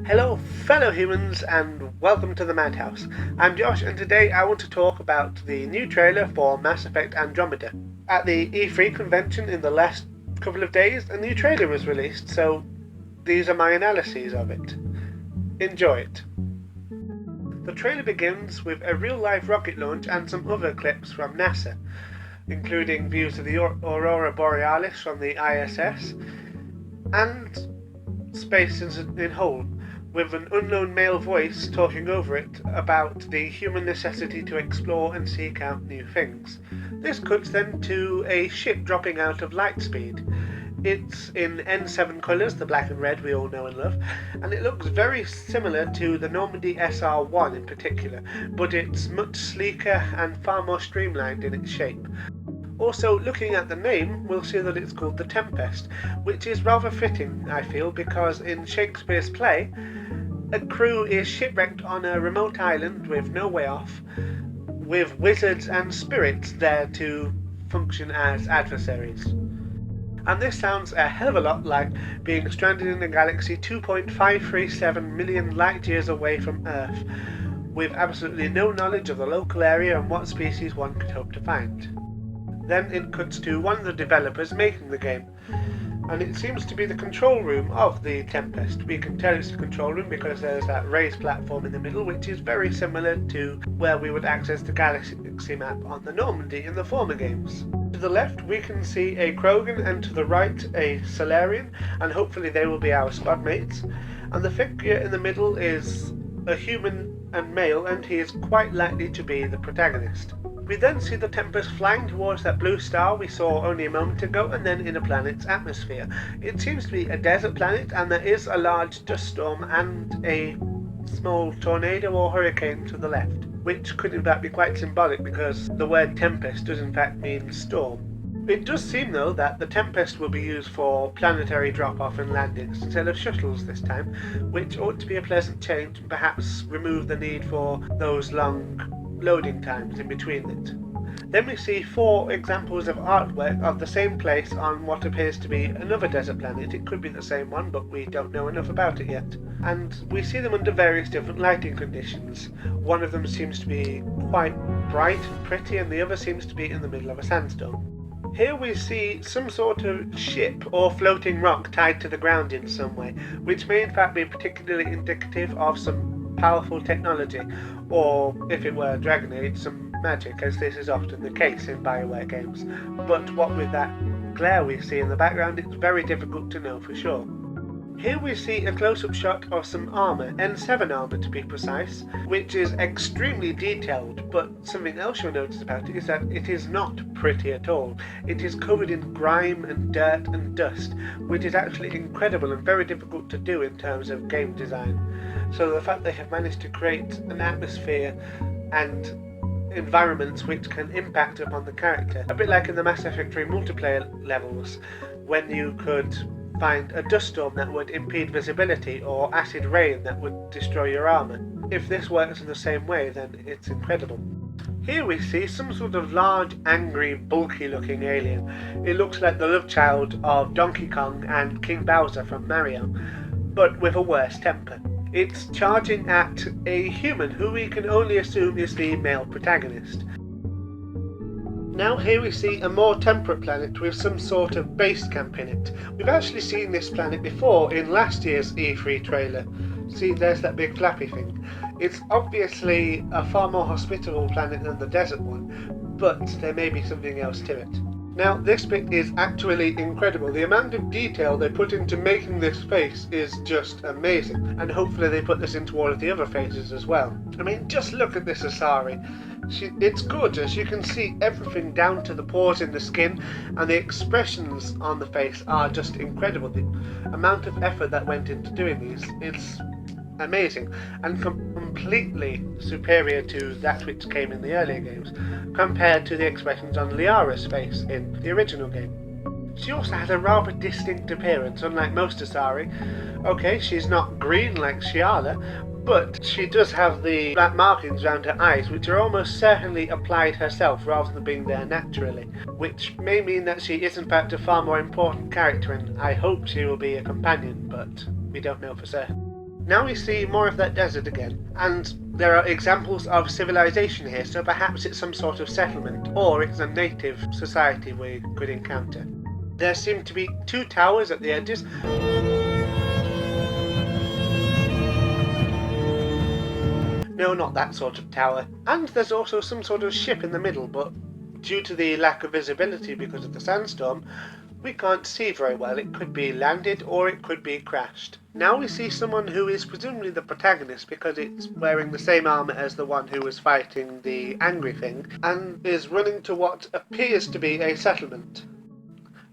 Hello fellow humans and welcome to the Madhouse. I'm Josh and today I want to talk about the new trailer for Mass Effect Andromeda. At the E3 convention in the last couple of days, a new trailer was released, so these are my analyses of it. Enjoy it. The trailer begins with a real-life rocket launch and some other clips from NASA, including views of the Aurora Borealis from the ISS and space in whole, with an unknown male voice talking over it about the human necessity to explore and seek out new things. This cuts then to a ship dropping out of light speed. It's in N7 colours, the black and red we all know and love, and it looks very similar to the Normandy SR1 in particular, but it's much sleeker and far more streamlined in its shape. Also, looking at the name, we'll see that it's called the Tempest, which is rather fitting, I feel, because in Shakespeare's play, a crew is shipwrecked on a remote island with no way off, with wizards and spirits there to function as adversaries. And this sounds a hell of a lot like being stranded in a galaxy 2.537 million light years away from Earth, with absolutely no knowledge of the local area and what species one could hope to find. Then it cuts to one of the developers making the game, and it seems to be the control room of the Tempest. We can tell it's the control room because there's that raised platform in the middle, which is very similar to where we would access the galaxy map on the Normandy in the former games. To the left we can see a Krogan and to the right a Solarian, and hopefully they will be our spot mates. And the figure in the middle is a human and male, and he is quite likely to be the protagonist. We then see the Tempest flying towards that blue star we saw only a moment ago and then in a planet's atmosphere. It seems to be a desert planet and there is a large dust storm and a small tornado or hurricane to the left, which could in fact be quite symbolic because the word Tempest does in fact mean storm. It does seem though that the Tempest will be used for planetary drop-off and landings instead of shuttles this time, which ought to be a pleasant change and perhaps remove the need for those long loading times in between it. Then we see 4 examples of artwork of the same place on what appears to be another desert planet. It could be the same one, but we don't know enough about it yet. And we see them under various different lighting conditions. One of them seems to be quite bright and pretty, and the other seems to be in the middle of a sandstorm. Here we see some sort of ship or floating rock tied to the ground in some way, which may in fact be particularly indicative of some powerful technology, or if it were Dragon Age, some magic, as this is often the case in BioWare games. But what with that glare we see in the background, it's very difficult to know for sure. Here we see a close-up shot of some armour, N7 armour to be precise, which is extremely detailed, but something else you'll notice about it is that it is not pretty at all. It is covered in grime and dirt and dust, which is actually incredible and very difficult to do in terms of game design. So the fact they have managed to create an atmosphere and environments which can impact upon the character, a bit like in the Mass Effect 3 multiplayer levels, when you could find a dust storm that would impede visibility or acid rain that would destroy your armour. If this works in the same way, then it's incredible. Here we see some sort of large, angry, bulky looking alien. It looks like the love child of Donkey Kong and King Bowser from Mario, but with a worse temper. It's charging at a human who we can only assume is the male protagonist. Now here we see a more temperate planet with some sort of base camp in it. We've actually seen this planet before in last year's E3 trailer. See, there's that big flappy thing. It's obviously a far more hospitable planet than the desert one, but there may be something else to it. Now this bit is actually incredible. The amount of detail they put into making this face is just amazing, and hopefully they put this into all of the other faces as well. I mean, just look at this Asari. It's gorgeous. You can see everything down to the pores in the skin, and the expressions on the face are just incredible. The amount of effort that went into doing these, it's amazing, and completely superior to that which came in the earlier games, compared to the expressions on Liara's face in the original game. She also has a rather distinct appearance, unlike most Asari. Okay, she's not green like Shiala, but she does have the black markings around her eyes, which are almost certainly applied herself rather than being there naturally, which may mean that she is in fact a far more important character, and I hope she will be a companion, but we don't know for certain. Now we see more of that desert again, and there are examples of civilization here, so perhaps it's some sort of settlement, or it's a native society we could encounter. There seem to be two towers at the edges. No, not that sort of tower. And there's also some sort of ship in the middle, but due to the lack of visibility because of the sandstorm, we can't see very well. It could be landed or it could be crashed. Now we see someone who is presumably the protagonist because it's wearing the same armor as the one who was fighting the angry thing and is running to what appears to be a settlement.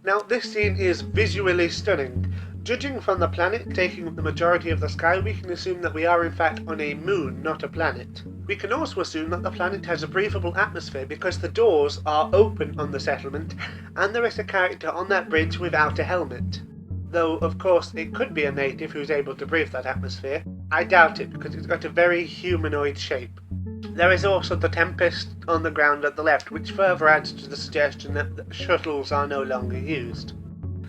Now this scene is visually stunning. Judging from the planet taking up the majority of the sky, we can assume that we are in fact on a moon, not a planet. We can also assume that the planet has a breathable atmosphere because the doors are open on the settlement and there is a character on that bridge without a helmet. Though, of course, it could be a native who's able to breathe that atmosphere. I doubt it because it's got a very humanoid shape. There is also the Tempest on the ground at the left, which further adds to the suggestion that the shuttles are no longer used.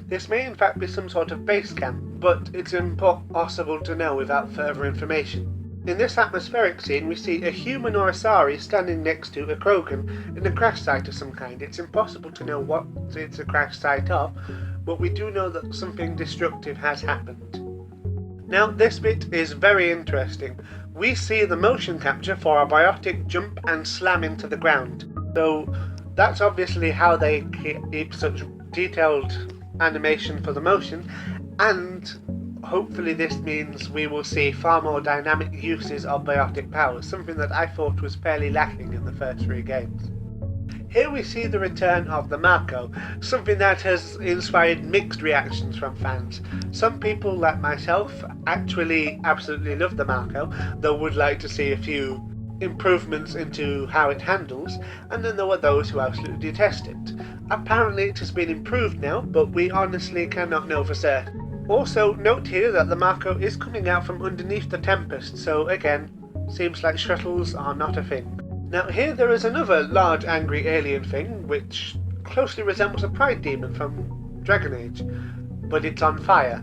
This may in fact be some sort of base camp, but it's impossible to know without further information. In this atmospheric scene we see a human or a Sari standing next to a Krogan in a crash site of some kind. It's impossible to know what it's a crash site of, but we do know that something destructive has happened. Now this bit is very interesting. We see the motion capture for a biotic jump and slam into the ground. So that's obviously how they keep such detailed animation for the motion, and hopefully this means we will see far more dynamic uses of biotic powers, something that I thought was fairly lacking in the first 3 games. Here we see the return of the Mako, something that has inspired mixed reactions from fans. Some people, like myself, actually absolutely love the Mako, though would like to see a few improvements into how it handles, and then there were those who absolutely detest it. Apparently it has been improved now, but we honestly cannot know for certain. Also, note here that the Mako is coming out from underneath the Tempest, so again, seems like shuttles are not a thing. Now here there is another large angry alien thing, which closely resembles a pride demon from Dragon Age, but it's on fire.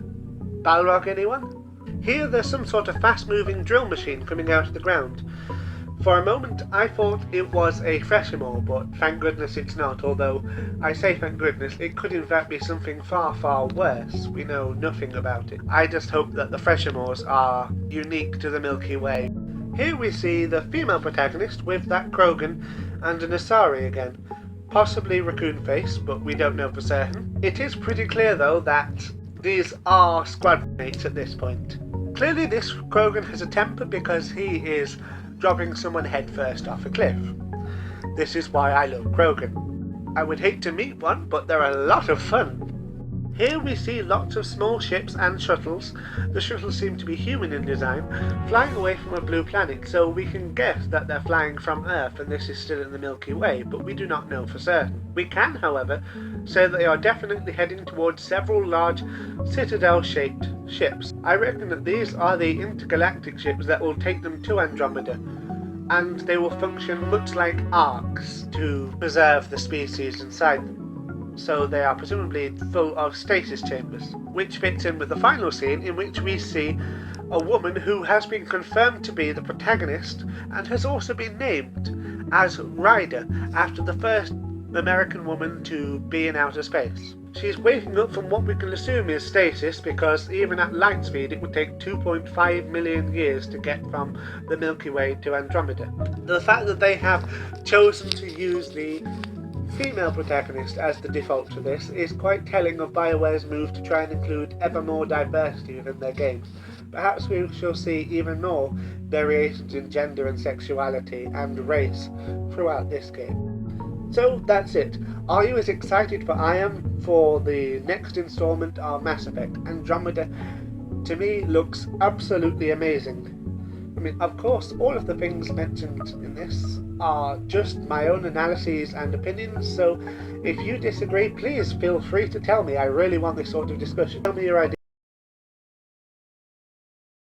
Balrog, anyone? Here there's some sort of fast-moving drill machine coming out of the ground. For a moment I thought it was a Freshimore, but thank goodness it's not, although I say thank goodness, it could in fact be something far, far worse. We know nothing about it. I just hope that the Freshimores are unique to the Milky Way. Here we see the female protagonist with that Krogan and an Asari again. Possibly Raccoon Face, but we don't know for certain. It is pretty clear though that these are squad mates at this point. Clearly this Krogan has a temper because he is dropping someone headfirst off a cliff. This is why I love Krogan. I would hate to meet one, but they're a lot of fun. Here we see lots of small ships and shuttles. The shuttles seem to be human in design, flying away from a blue planet, so we can guess that they're flying from Earth and this is still in the Milky Way, but we do not know for certain. We can, however, say that they are definitely heading towards several large citadel-shaped ships. I reckon that these are the intergalactic ships that will take them to Andromeda, and they will function much like arcs to preserve the species inside them. So they are presumably full of stasis chambers, which fits in with the final scene in which we see a woman who has been confirmed to be the protagonist and has also been named as Ryder after the first American woman to be in outer space. She's waking up from what we can assume is stasis because even at light speed it would take 2.5 million years to get from the Milky Way to Andromeda. The fact that they have chosen to use the female protagonist as the default to this is quite telling of BioWare's move to try and include ever more diversity within their games. Perhaps we shall see even more variations in gender and sexuality and race throughout this game. So that's it. Are you as excited for I am for the next installment of Mass Effect? Andromeda, to me, looks absolutely amazing. I mean, of course, all of the things mentioned in this are just my own analyses and opinions, so if you disagree, please feel free to tell me. I really want this sort of discussion. Tell me your ideas.